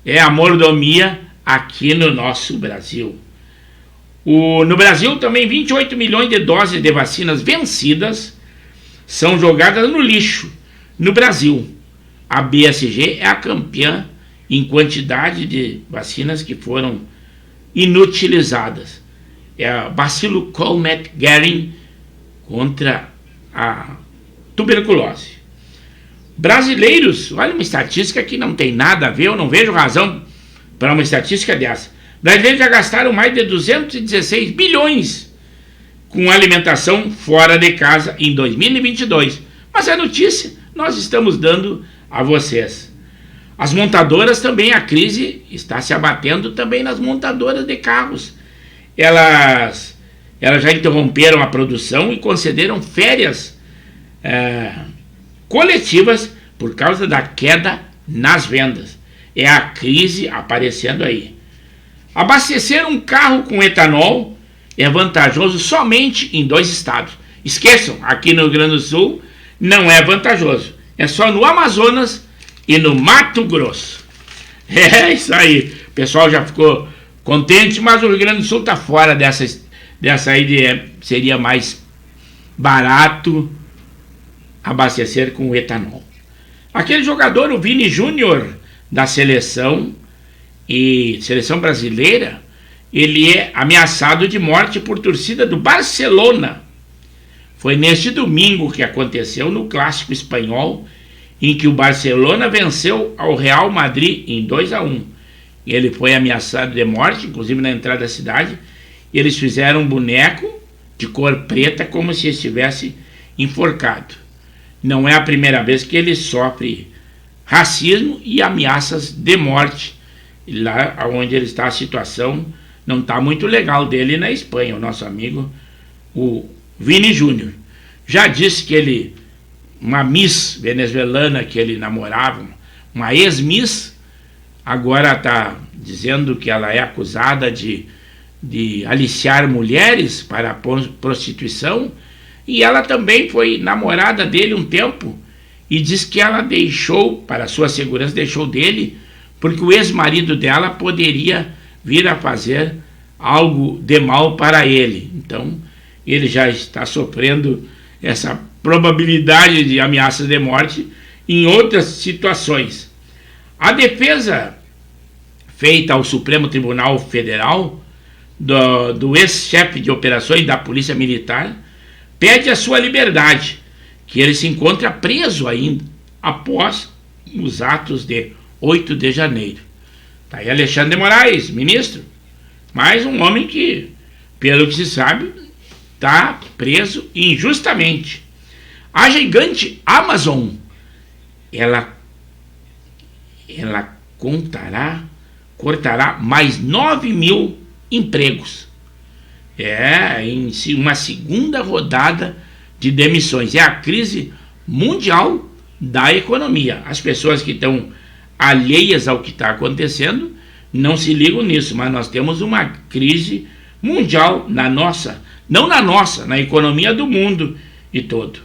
É a mordomia aqui no nosso Brasil. No Brasil também 28 milhões de doses de vacinas vencidas são jogadas no lixo. No Brasil, a BSG é a campeã em quantidade de vacinas que foram inutilizadas. É a Bacilo Colmet-Guerin contra a tuberculose. Brasileiros, olha uma estatística que não tem nada a ver, eu não vejo razão para uma estatística dessa. Brasileiros já gastaram mais de 216 bilhões com alimentação fora de casa em 2022. Mas é notícia, nós estamos dando a vocês. As montadoras também, a crise está se abatendo também nas montadoras de carros. Elas já interromperam a produção e concederam férias coletivas por causa da queda nas vendas. É a crise aparecendo aí. Abastecer um carro com etanol é vantajoso somente em 2 estados. Esqueçam, aqui no Rio Grande do Sul não é vantajoso. É só no Amazonas e no Mato Grosso. É isso aí. O pessoal já ficou contente, mas o Rio Grande do Sul está fora dessa aí seria mais barato abastecer com etanol. Aquele jogador, o Vini Júnior, da seleção brasileira, ele é ameaçado de morte por torcida do Barcelona. Foi neste domingo que aconteceu no Clássico Espanhol, em que o Barcelona venceu ao Real Madrid em 2-1. Ele foi ameaçado de morte, inclusive na entrada da cidade, e eles fizeram um boneco de cor preta como se estivesse enforcado. Não é a primeira vez que ele sofre racismo e ameaças de morte. Lá onde ele está, a situação não está muito legal dele na Espanha. O nosso amigo, o Vini Júnior, já disse que uma Miss venezuelana que ele namorava, uma ex-Miss, agora está dizendo que ela é acusada de aliciar mulheres para a prostituição, e ela também foi namorada dele um tempo, e diz que ela deixou, para sua segurança, deixou dele, porque o ex-marido dela poderia vir a fazer algo de mal para ele. Então, ele já está sofrendo essa probabilidade de ameaça de morte em outras situações. A defesa feita ao Supremo Tribunal Federal do ex-chefe de operações da Polícia Militar pede a sua liberdade, que ele se encontra preso ainda após os atos de 8 de janeiro. Está aí Alexandre de Moraes, ministro, mais um homem que, pelo que se sabe, está preso injustamente. A gigante Amazon, ela cortará mais 9 mil empregos. Em uma segunda rodada de demissões. É a crise mundial da economia. As pessoas que estão alheias ao que está acontecendo não se ligam nisso, mas nós temos uma crise mundial na economia do mundo e todo.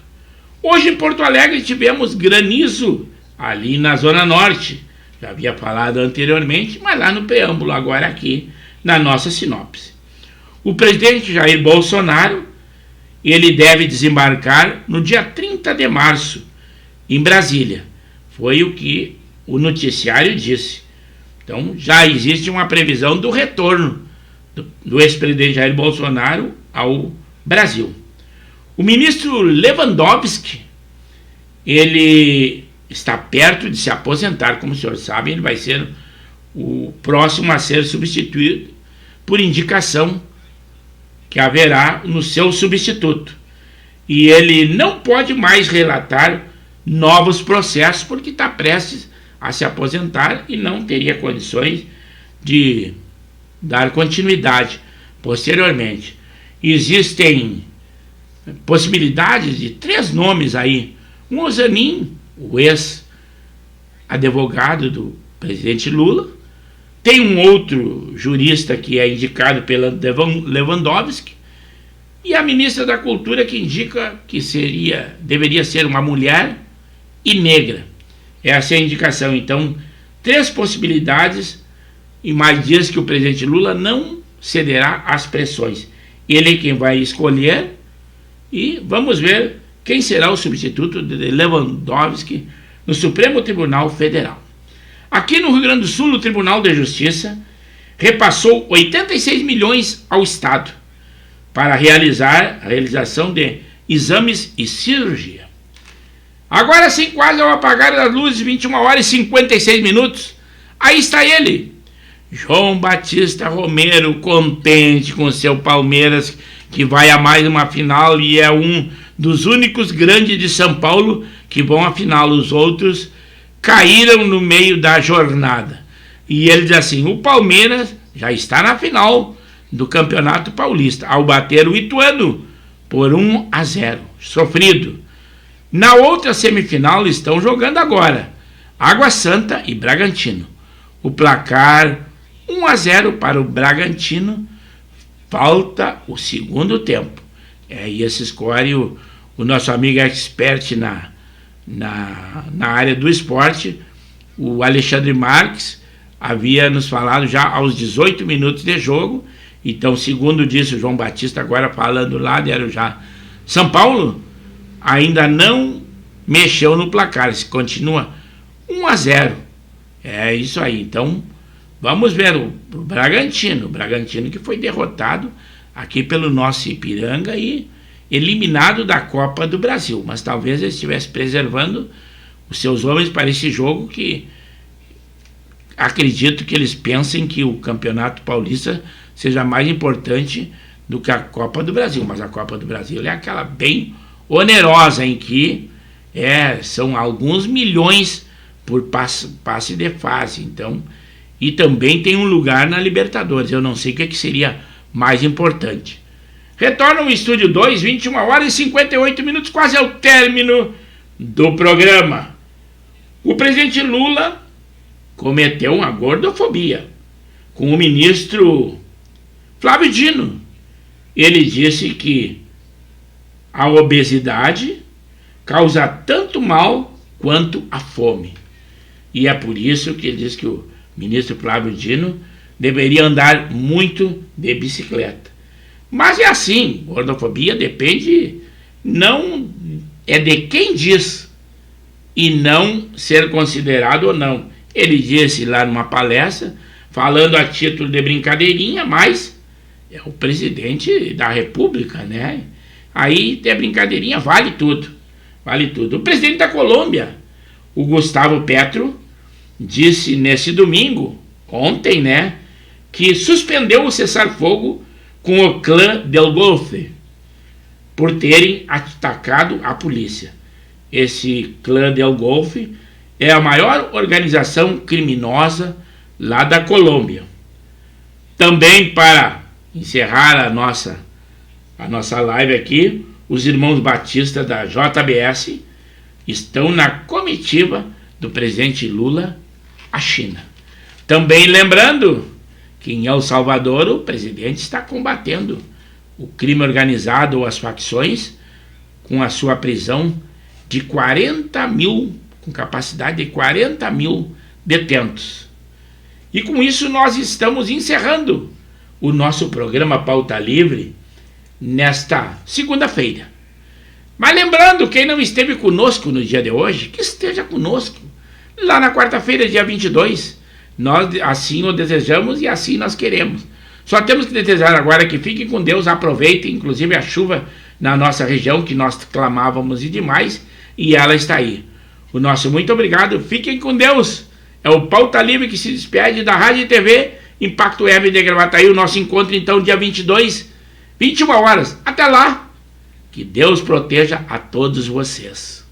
Hoje em Porto Alegre tivemos granizo ali na Zona Norte. Já havia falado anteriormente, mas lá no preâmbulo, agora aqui na nossa sinopse. O presidente Jair Bolsonaro, ele deve desembarcar no dia 30 de março, em Brasília. Foi o que o noticiário disse. Então, já existe uma previsão do retorno do ex-presidente Jair Bolsonaro ao Brasil. O ministro Lewandowski, ele está perto de se aposentar, como o senhor sabe, ele vai ser o próximo a ser substituído por indicação que haverá no seu substituto. E ele não pode mais relatar novos processos, porque está prestes a se aposentar e não teria condições de dar continuidade posteriormente. Existem possibilidades de 3 nomes aí. O Zanin, o ex-advogado do presidente Lula. Tem um outro jurista que é indicado pela Lewandowski. E a ministra da Cultura que indica que deveria ser uma mulher e negra. Essa é a indicação. Então, 3 possibilidades, e mais dias que o presidente Lula não cederá às pressões. Ele é quem vai escolher, e vamos ver quem será o substituto de Lewandowski no Supremo Tribunal Federal. Aqui no Rio Grande do Sul, o Tribunal de Justiça repassou 86 milhões ao Estado para a realização de exames e cirurgia. Agora sim, quase ao apagar das luzes, 21h56. Aí está ele, João Batista Romero, contente com o seu Palmeiras, que vai a mais uma final e é um dos únicos grandes de São Paulo que vão à final. Os outros caíram no meio da jornada. E ele diz assim: o Palmeiras já está na final do Campeonato Paulista, ao bater o Ituano por 1-0, sofrido. Na outra semifinal estão jogando agora Água Santa e Bragantino. O placar 1-0 para o Bragantino. Falta o segundo tempo. E esse score o nosso amigo expert na área do esporte, o Alexandre Marques, havia nos falado já aos 18 minutos de jogo. Então, segundo disse o João Batista, agora falando lá, deram já. São Paulo ainda não mexeu no placar, se continua 1-0. É isso aí. Então, vamos ver o Bragantino que foi derrotado aqui pelo nosso Ipiranga e eliminado da Copa do Brasil, mas talvez ele estivesse preservando os seus homens para esse jogo, que acredito que eles pensem que o Campeonato Paulista seja mais importante do que a Copa do Brasil, mas a Copa do Brasil é aquela bem onerosa, em que são alguns milhões por passe de fase, então, e também tem um lugar na Libertadores. Eu não sei o que seria mais importante. Retorna ao Estúdio 2, 21 horas e 58 minutos, quase ao término do programa. O presidente Lula cometeu uma gordofobia com o ministro Flávio Dino. Ele disse que a obesidade causa tanto mal quanto a fome. E é por isso que ele diz que o ministro Flávio Dino deveria andar muito de bicicleta. Mas é assim, gordofobia depende, não é de quem diz, e não ser considerado ou não. Ele disse lá numa palestra, falando a título de brincadeirinha, mas é o presidente da República, né? Aí tem brincadeirinha, vale tudo, vale tudo. O presidente da Colômbia, o Gustavo Petro, disse nesse domingo, ontem, né, que suspendeu o cessar-fogo com o clã del Golfo por terem atacado a polícia. Esse clã del Golfo é a maior organização criminosa lá da Colômbia. Também, para encerrar a nossa live aqui, os irmãos Batista da JBS estão na comitiva do presidente Lula à China. Também lembrando que em El Salvador o presidente está combatendo o crime organizado ou as facções com a sua prisão de 40 mil, com capacidade de 40 mil detentos. E com isso nós estamos encerrando o nosso programa Pauta Livre nesta segunda-feira. Mas lembrando, quem não esteve conosco no dia de hoje, que esteja conosco lá na quarta-feira, dia 22. Nós assim o desejamos e assim nós queremos. Só temos que desejar agora que fiquem com Deus, aproveitem, inclusive a chuva na nossa região, que nós clamávamos e demais, e ela está aí. O nosso muito obrigado, fiquem com Deus. É o Pauta Livre que se despede da Rádio e TV Impacto Web de Gravataí. O nosso encontro então dia 22, 21 horas. Até lá, que Deus proteja a todos vocês.